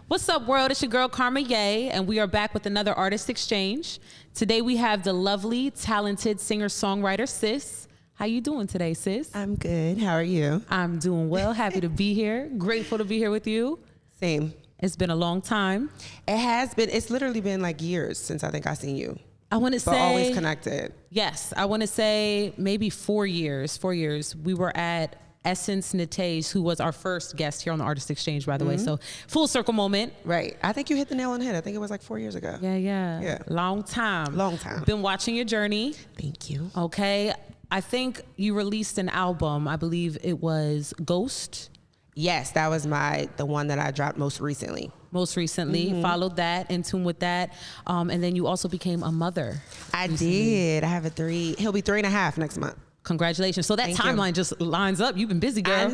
What's up, world? It's your girl, Karma Ye, and we are back with another Artist Exchange. Today, we have the lovely, talented singer-songwriter, Sis. How you doing today, Sis? I'm good. How are you? I'm doing well. Happy to be here. Grateful to be here with you. Same. It's been a long time. It has been. It's literally been like years since I think I seen you. I want to say... But always connected. Yes. I want to say maybe 4 years. 4 years. We were at Essence Nate's, who was our first guest here on the Artist Exchange, by the way. So full circle moment. Right. I think you hit the nail on the head. I think it was like 4 years ago. Yeah. Long time. Long time. Been watching your journey. Thank you. Okay. I think you released an album. I believe it was Ghost. Yes, that was the one that I dropped most recently. Followed that, in tune with that. And then you also became a mother. I did. I have he'll be 3.5 next month. Congratulations. So that timeline just lines up. You've been busy, girl.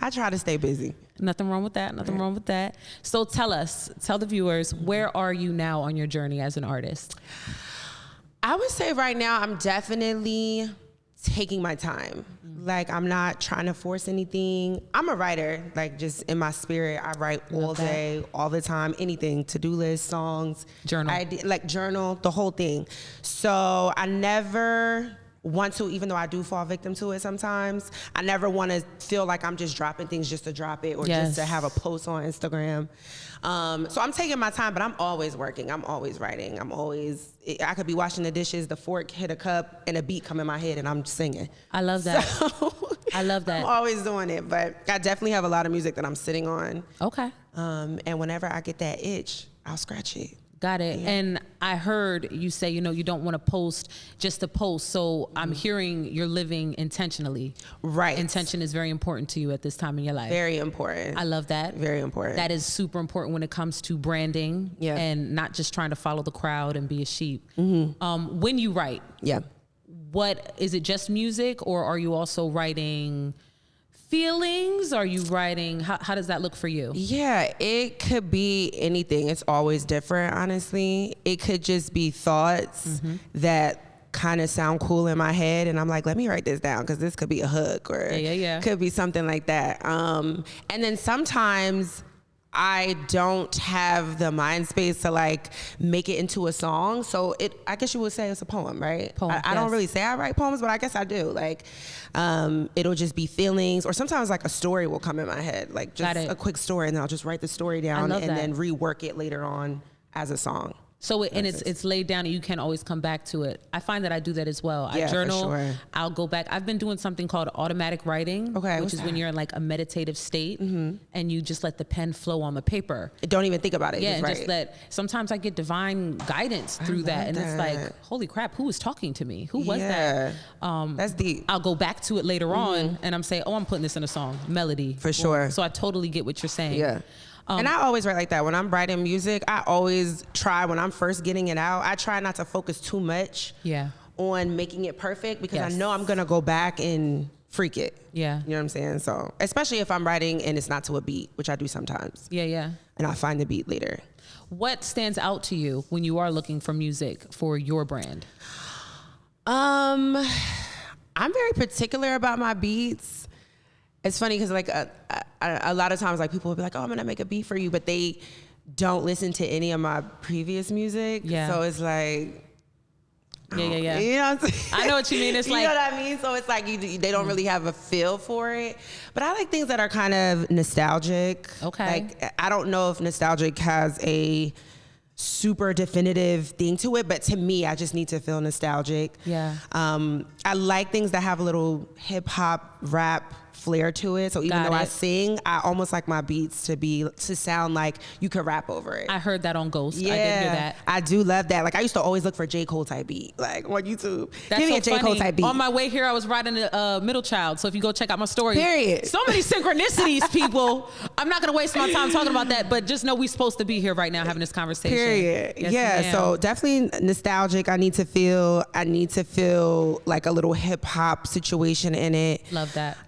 I try to stay busy. Nothing wrong with that. Nothing wrong with that. So tell the viewers, where are you now on your journey as an artist? I would say right now I'm definitely taking my time. Like, I'm not trying to force anything. I'm a writer, like, just in my spirit. I write all day, all the time, anything, to-do list, songs. Journal. Journal, the whole thing. So I never want to, even though I do fall victim to it sometimes, I never want to feel like I'm just dropping things just to drop it or just to have a post on Instagram. So I'm taking my time, but I'm always working. I'm always writing. I could be washing the dishes, the fork hit a cup, and a beat come in my head, and I'm singing. I love that. I love that. I'm always doing it, but I definitely have a lot of music that I'm sitting on. Okay. And whenever I get that itch, I'll scratch it. Got it. Yeah. And I heard you say, you don't want to post just to post. So I'm hearing you're living intentionally. Right. Intention is very important to you at this time in your life. Very important. I love that. Very important. That is super important when it comes to branding and not just trying to follow the crowd and be a sheep. When you write, what is it, just music, or are you also writing feelings? Are you writing, how does that look for you? Yeah, it could be anything. It's always different, honestly. It could just be thoughts that kind of sound cool in my head, and I'm like, let me write this down because this could be a hook, or could be something like that. And then sometimes I don't have the mind space to like make it into a song. So I guess you would say it's a poem, right? I don't really say I write poems, but I guess I do. Like, it'll just be feelings, or sometimes like a story will come in my head, like just a quick story, and then I'll just write the story down and then rework it later on as a song. So it's laid down and you can always come back to it. I find that I do that as well. I journal, for sure. I'll go back. I've been doing something called automatic writing, which is when you're in like a meditative state and you just let the pen flow on the paper. Don't even think about it. Yeah, sometimes I get divine guidance through that. And it's like, holy crap, who was talking to me? Who was that? That's deep. I'll go back to it later on and I'm saying, I'm putting this in a song, melody. For sure. So I totally get what you're saying. Yeah. And I always write like that. When I'm writing music, I always try, when I'm first getting it out, I try not to focus too much on making it perfect, because I know I'm going to go back and freak it. Yeah. You know what I'm saying? So, especially if I'm writing and it's not to a beat, which I do sometimes. Yeah. And I'll find the beat later. What stands out to you when you are looking for music for your brand? I'm very particular about my beats. It's funny because like a lot of times like people will be like, oh, I'm gonna make a beat for you, but they don't listen to any of my previous music. Yeah. So it's like, yeah. You know what I'm saying? I know what you mean. It's like, you know what I mean? So it's like they don't really have a feel for it. But I like things that are kind of nostalgic. Okay. Like, I don't know if nostalgic has a super definitive thing to it, but to me, I just need to feel nostalgic. Yeah. I like things that have a little hip hop rap flair to it. So even though I sing, I almost like my beats to sound like you could rap over it. I heard that on Ghost. Yeah, I did hear that. I do love that. Like, I used to always look for J. Cole type beat, like on YouTube. That's Give me so a J. Cole type beat. On my way here, I was riding a middle child. So if you go check out my story. Period. So many synchronicities, people. I'm not going to waste my time talking about that, but just know we're supposed to be here right now having this conversation. Period. Yes, so definitely nostalgic. I need to feel like a little hip hop situation in it. Love that.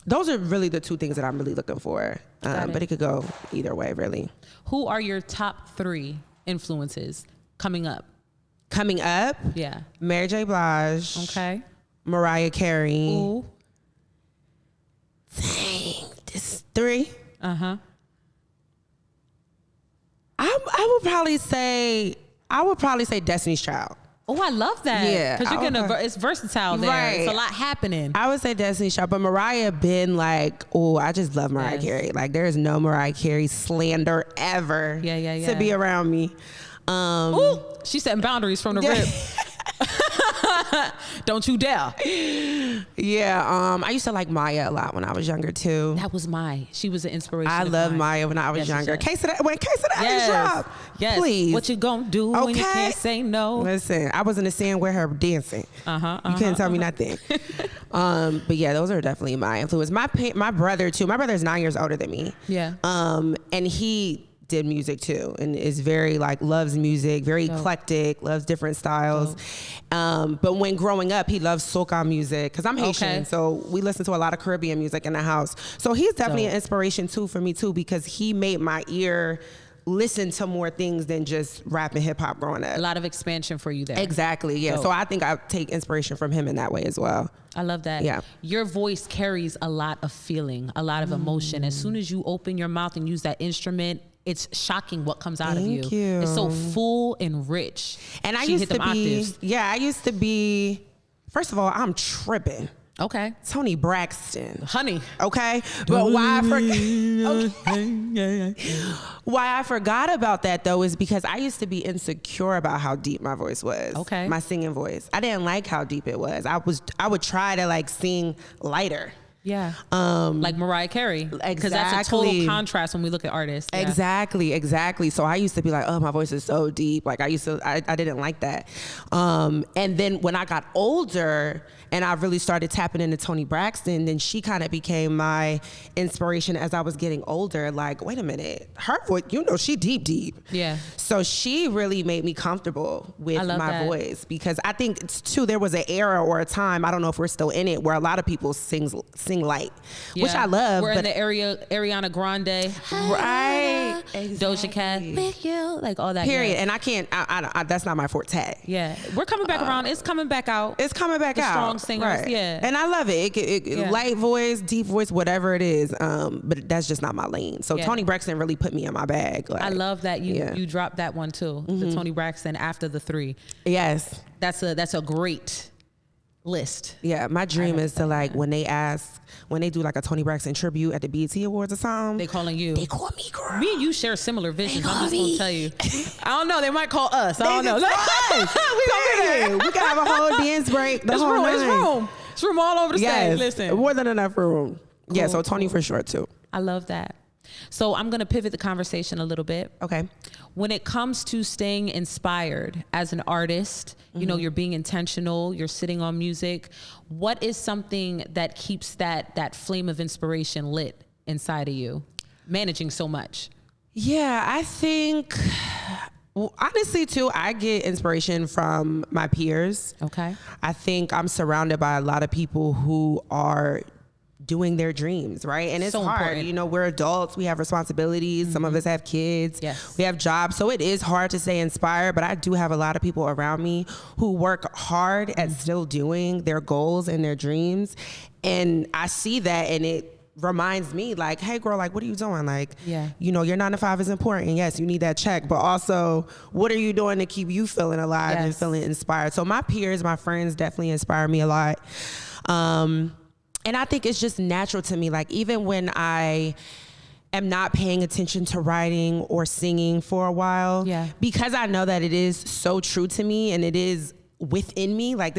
Those are really the two things that I'm really looking for. But it could go either way, really. Who are your top 3 influences coming up? Coming up? Yeah. Mary J. Blige. Okay. Mariah Carey. Ooh. Dang, this is 3. I would probably say Destiny's Child. Oh, I love that. Yeah. Because it's versatile there. Right. It's a lot happening. I would say Destiny's Child, but Mariah been like, oh, I just love Mariah Carey. Like, there is no Mariah Carey slander ever to be around me. Ooh, she's setting boundaries from the rip. Don't you dare. Yeah, I used to like Maya a lot when I was younger too. That was she was an inspiration. I loved Maya when I was younger. Case of the job. Yes. Please. What you gonna do when you can't say no? Listen, I was in the sand with her dancing. You couldn't tell me nothing. But yeah, those are definitely my influence. My brother too. My brother's 9 years older than me. Yeah. And he did music too, and is very loves music, very eclectic, loves different styles. But when growing up, he loves soca music because I'm Haitian, so we listen to a lot of Caribbean music in the house. So he's definitely an inspiration too for me too, because he made my ear listen to more things than just rap and hip hop growing up. A lot of expansion for you there. Exactly, yeah. So I think I take inspiration from him in that way as well. I love that. Yeah. Your voice carries a lot of feeling, a lot of emotion. As soon as you open your mouth and use that instrument, it's shocking what comes out of you. Thank you. It's so full and rich. And I used to be, first of all, I'm tripping. Okay. Toni Braxton. Honey. Okay. But why I forgot about that though is because I used to be insecure about how deep my voice was. Okay. My singing voice. I didn't like how deep it was. I would try to sing lighter. Yeah. Like Mariah Carey. Exactly. Because that's a total contrast when we look at artists. Yeah. Exactly. So I used to be like, oh, my voice is so deep. Like I didn't like that. And then when I got older and I really started tapping into Toni Braxton, then she kind of became my inspiration as I was getting older. Like, wait a minute, her voice, she deep. Yeah. So she really made me comfortable with my voice, because I think it's too, there was an era or a time, I don't know if we're still in it, where a lot of people sing light, which I love. We're in the Ariana Grande, right? Doja Cat, like all that. Period. Yeah. And I can't. I that's not my forte. Yeah, we're coming back around. It's coming back out. It's coming back out. Strong singers, right. Yeah. And I love it. Light voice, deep voice, whatever it is. But that's just not my lane. So Toni Braxton really put me in my bag. I love that you dropped that one too. The Toni Braxton after the 3. Yes, that's a great list. Yeah, my dream is to when they do a Toni Braxton tribute at the BET Awards or something. They calling you. They call me, girl. Me and you share similar visions. I'm just gonna tell you. I don't know. They might call us. I don't know. We can have a whole dance break. It's room all over the stage. Listen, more than enough room. Cool, yeah, so Toni for sure too. I love that. So I'm going to pivot the conversation a little bit. Okay. When it comes to staying inspired as an artist, you're being intentional, you're sitting on music. What is something that keeps that flame of inspiration lit inside of you, managing so much? Yeah, I think, honestly too, I get inspiration from my peers. Okay. I think I'm surrounded by a lot of people who are doing their dreams, right? And it's so hard. Important. We're adults, we have responsibilities. Some of us have kids, we have jobs. So it is hard to stay inspired, but I do have a lot of people around me who work hard at still doing their goals and their dreams. And I see that, and it reminds me hey girl, what are you doing? Your 9 to 5 is important. Yes, you need that check, but also what are you doing to keep you feeling alive and feeling inspired? So my peers, my friends definitely inspire me a lot. And I think it's just natural to me. Even when I am not paying attention to writing or singing for a while, because I know that it is so true to me and it is within me. I've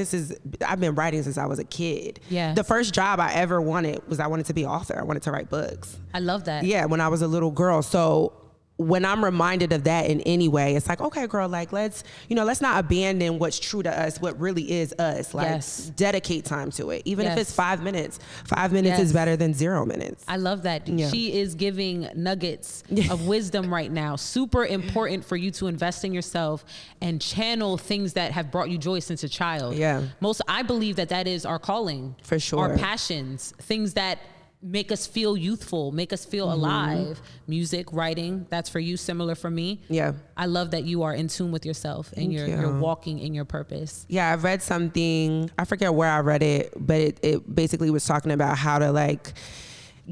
been writing since I was a kid. Yeah. The first job I ever wanted was I wanted to be an author. I wanted to write books. I love that. Yeah, when I was a little girl. So when I'm reminded of that in any way, it's okay, girl, let's not abandon what's true to us, what really is us. Dedicate time to it. Even if it's 5 minutes. 5 minutes is better than 0 minutes. I love that. Yeah. She is giving nuggets of wisdom right now. Super important for you to invest in yourself and channel things that have brought you joy since a child. Yeah. I believe that is our calling. For sure. Our passions, things that make us feel youthful, make us feel alive. Music, writing, that's for you, similar for me. Yeah. I love that you are in tune with yourself and you're walking in your purpose. Yeah, I read something, I forget where I read it, but it basically was talking about how to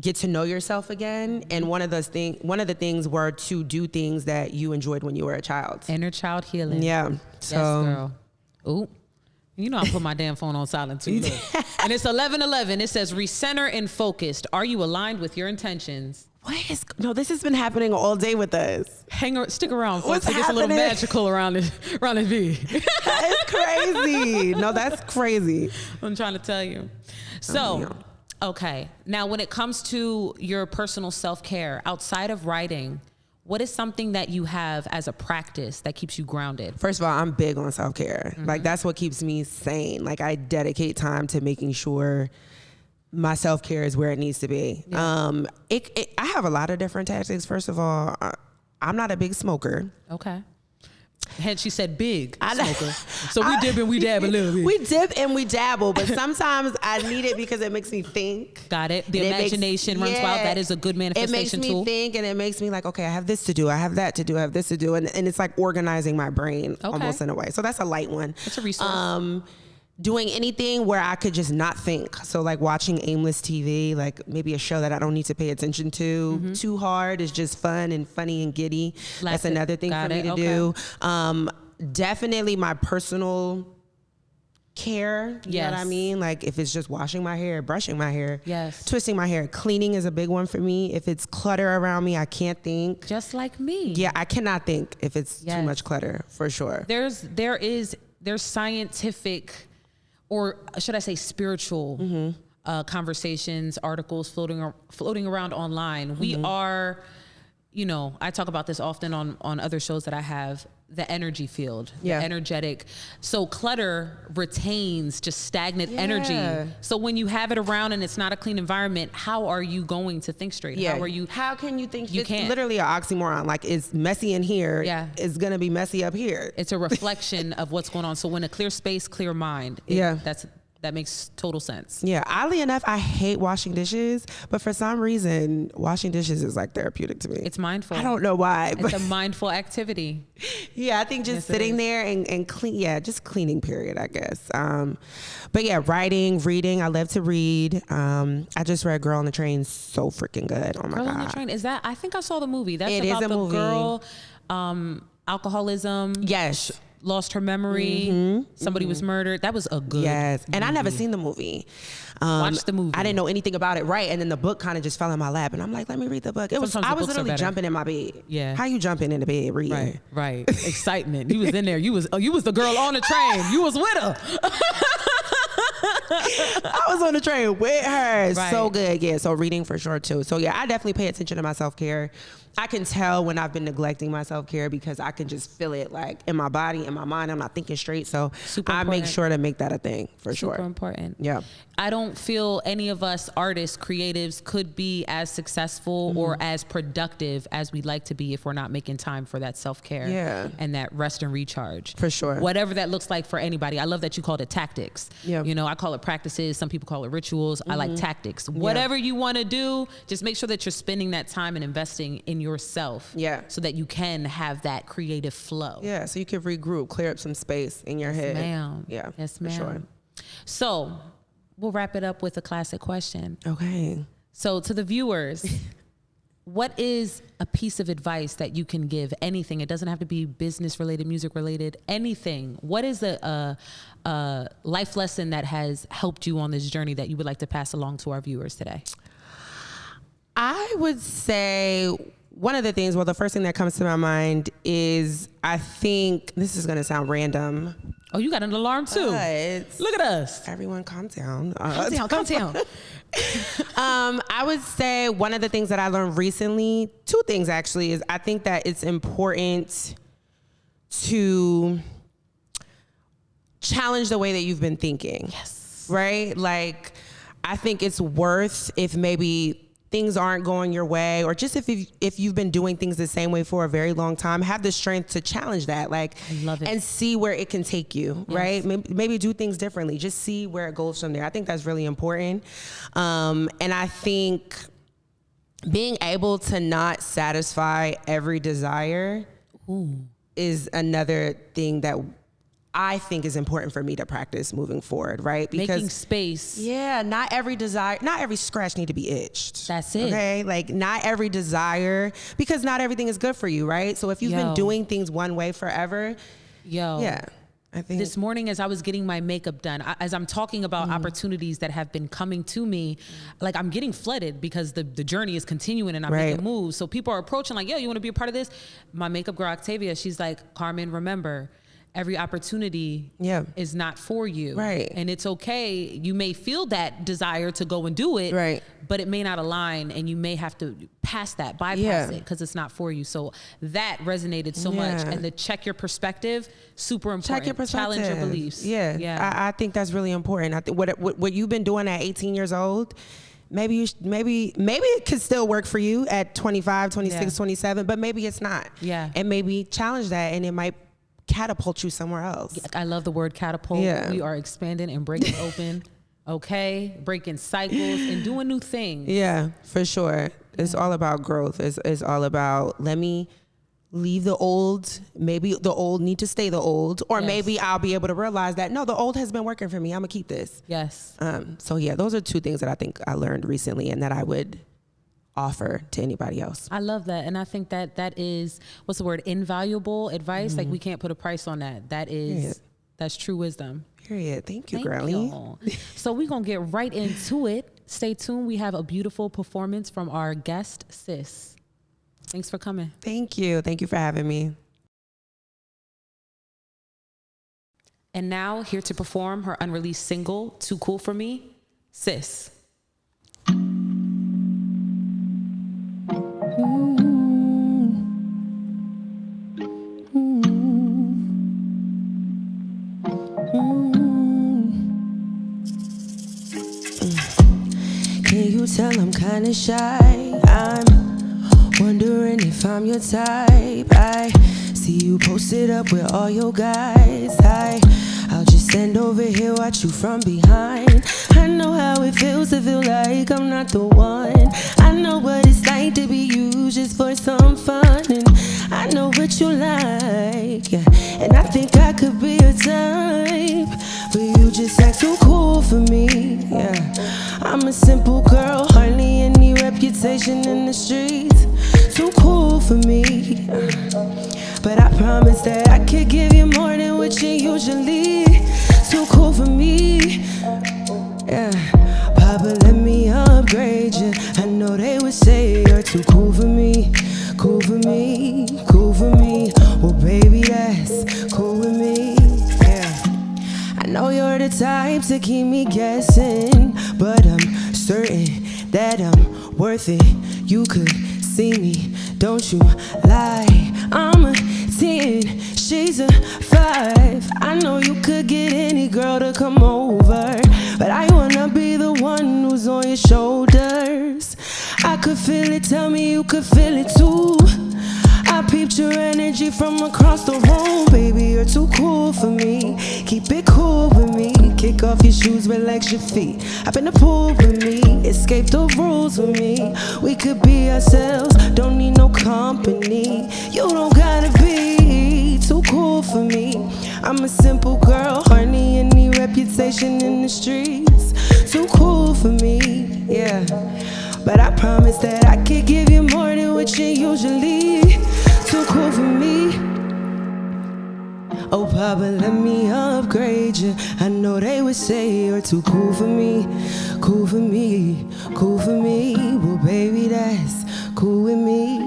get to know yourself again. And one of the things were to do things that you enjoyed when you were a child. Inner child healing. Yeah. Yes, girl. Ooh. You know I put my damn phone on silent too. And it's 11:11. It says recenter and focused. Are you aligned with your intentions? No, this has been happening all day with us. Stick around, folks. It gets a little magical around the V. It's crazy. No, that's crazy. I'm trying to tell you. So, okay. Now, when it comes to your personal self-care outside of writing, what is something that you have as a practice that keeps you grounded? First of all, I'm big on self-care. Like, that's what keeps me sane. Like, I dedicate time to making sure my self-care is where it needs to be. Yeah. I have a lot of different tactics. First of all, I'm not a big smoker. Okay. Hence, she said big smoker. So we dip and we dab a little bit. We dip and we dabble, but sometimes I need it because it makes me think. Got it. The imagination runs wild. That is a good manifestation tool. It makes me think, and it makes me like, okay, I have this to do. I have that to do. I have this to do. And it's like organizing my brain almost in a way. So that's a light one. It's a resource. Doing anything where I could just not think. So like watching aimless TV, like maybe a show that I don't need to pay attention to too hard is just fun and funny and giddy. That's another thing for me to do. Definitely my personal care. You know what I mean? Like if it's just washing my hair, brushing my hair, twisting my hair, cleaning is a big one for me. If it's clutter around me, I can't think. Just like me. Yeah, I cannot think if it's too much clutter, for sure. There's scientific, or should I say spiritual conversations, articles floating around online. We are, I talk about this often on other shows that I have, the energy field, the energetic. So clutter retains just stagnant energy. So when you have it around and it's not a clean environment, how are you going to think straight? How can you think? You it's can't. Literally an oxymoron. Like it's messy in here. It's going to be messy up here. It's a reflection of what's going on. So when a clear space, clear mind, that makes total sense. Yeah. Oddly enough, I hate washing dishes, but for some reason, washing dishes is like therapeutic to me. It's mindful. I don't know why. It's a mindful activity. Yeah, I think just sitting there and clean. Yeah, just cleaning, period, I guess. But yeah, writing, reading. I love to read. I just read Girl on the Train. So freaking good. Oh my God. Girl on the Train. I think I saw the movie. That's about the movie. Girl, alcoholism. Yes. Lost her memory. Somebody was murdered. That was a good movie. And I never seen the movie. Watch the movie. I didn't know anything about it, and then the book kind of just fell in my lap, and I'm like, let me read the book. I was literally jumping in my bed. Yeah. How you jumping in the bed reading? Right. Excitement. You was in there. You was the girl on the train. You was with her. I was on the train with her. Right. So good. Yeah. So reading for sure too. So yeah, I definitely pay attention to my self-care. I can tell when I've been neglecting my self-care because I can just feel it like in my body, in my mind. I'm not thinking straight. So I make sure to make that a thing for sure. Super important. Yeah. I don't feel any of us artists, creatives could be as successful or as productive as we'd like to be if we're not making time for that self-care and that rest and recharge. For sure. Whatever that looks like for anybody. I love that you called it tactics. Yeah. I call it practices. Some people call it rituals. I like tactics. Whatever you want to do, just make sure that you're spending that time and investing in yourself. Yeah. So that you can have that creative flow. Yeah. So you can regroup, clear up some space in your head. Ma'am. Yeah. Yes, ma'am. For sure. So we'll wrap it up with a classic question. Okay. So to the viewers, what is a piece of advice that you can give? Anything. It doesn't have to be business related, music related, anything. What is a life lesson that has helped you on this journey that you would like to pass along to our viewers today? I would say one of the things, the first thing that comes to my mind is, I think, this is going to sound random. Oh, you got an alarm too. Look at us. Everyone calm down. Calm down. I would say one of the things that I learned recently, two things actually, is I think that it's important to challenge the way that you've been thinking. Yes. Right? Like, I think it's worth, if maybe things aren't going your way, or just if you've been doing things the same way for a very long time, have the strength to challenge that, like, I love it. And see where it can take you, right? Maybe do things differently. Just see where it goes from there. I think that's really important. And I think being able to not satisfy every desire is another thing that I think is important for me to practice moving forward, right? Because making space. Yeah, not every scratch need to be itched. That's it. Okay, like not every desire, because not everything is good for you, right? So if you've been doing things one way forever, yeah. I think this morning as I was getting my makeup done, as I'm talking about opportunities that have been coming to me, like I'm getting flooded because the journey is continuing and I'm making moves. So people are approaching like, yo, you want to be a part of this? My makeup girl, Octavia, she's like, Carmen, remember, every opportunity is not for you. Right. And it's okay. You may feel that desire to go and do it, right, but it may not align and you may have to bypass it because it's not for you. So that resonated so much. And the check your perspective, super important. Check your perspective. Challenge your beliefs. Yeah. I think that's really important. I think what you've been doing at 18 years old, maybe it could still work for you at 25, 26, 27, but maybe it's not. Yeah. And maybe challenge that and it might catapult you somewhere else. I love the word catapult. Yeah. We are expanding and breaking open, breaking cycles and doing new things. Yeah, for sure. It's all about growth. It's all about, let me leave the old. Maybe the old need to stay the old, or maybe I'll be able to realize that, no, the old has been working for me. I'm gonna keep this. Yes. So yeah, those are two things that I think I learned recently and that I would offer to anybody else. I love that. And I think that is, what's the word? Invaluable advice. Like we can't put a price on that. That's true wisdom. Period. Thank you, girlie. So we're going to get right into it. Stay tuned. We have a beautiful performance from our guest, Sis. Thanks for coming. Thank you. Thank you for having me. And now here to perform her unreleased single, Too Cool For Me, Sis. Can you tell I'm kinda shy? I'm wondering if I'm your type. I see you posted up with all your guys. I'll just stand over here, watch you from behind. I know how it feels to feel like I'm not the one. I know what it's like to be used just for some fun. And I know what you like, and I think I could be your type, but you just act too cool for me. I'm a simple girl, hardly any reputation in the streets. Too cool for me, but I promise that I could give you more than what you usually. Too cool for me, Papa, let me upgrade you. I know they would say you're too cool for me. Cool for me, cool for me. Well, baby, that's cool with me. I know you're the type to keep me guessing, but I'm certain that I'm worth it. You could see me, don't you lie. I'm a 10, she's a 5. I know you could get any girl to come over, but I wanna be the one who's on your shoulders. I could feel it, tell me you could feel it too. I peeped your energy from across the room. Baby, you're too cool for me. Keep it cool with me. Kick off your shoes, relax your feet. Hop in the pool with me. Escape the rules with me. We could be ourselves, don't need no company. You don't gotta be too cool for me. I'm a simple girl, hardly any reputation in the streets. Too cool for me, but I promise that I could give you more than what you usually. Too cool for me. Oh, Papa, let me upgrade you. I know they would say you're too cool for me. Cool for me, cool for me. Well, baby, that's cool with me.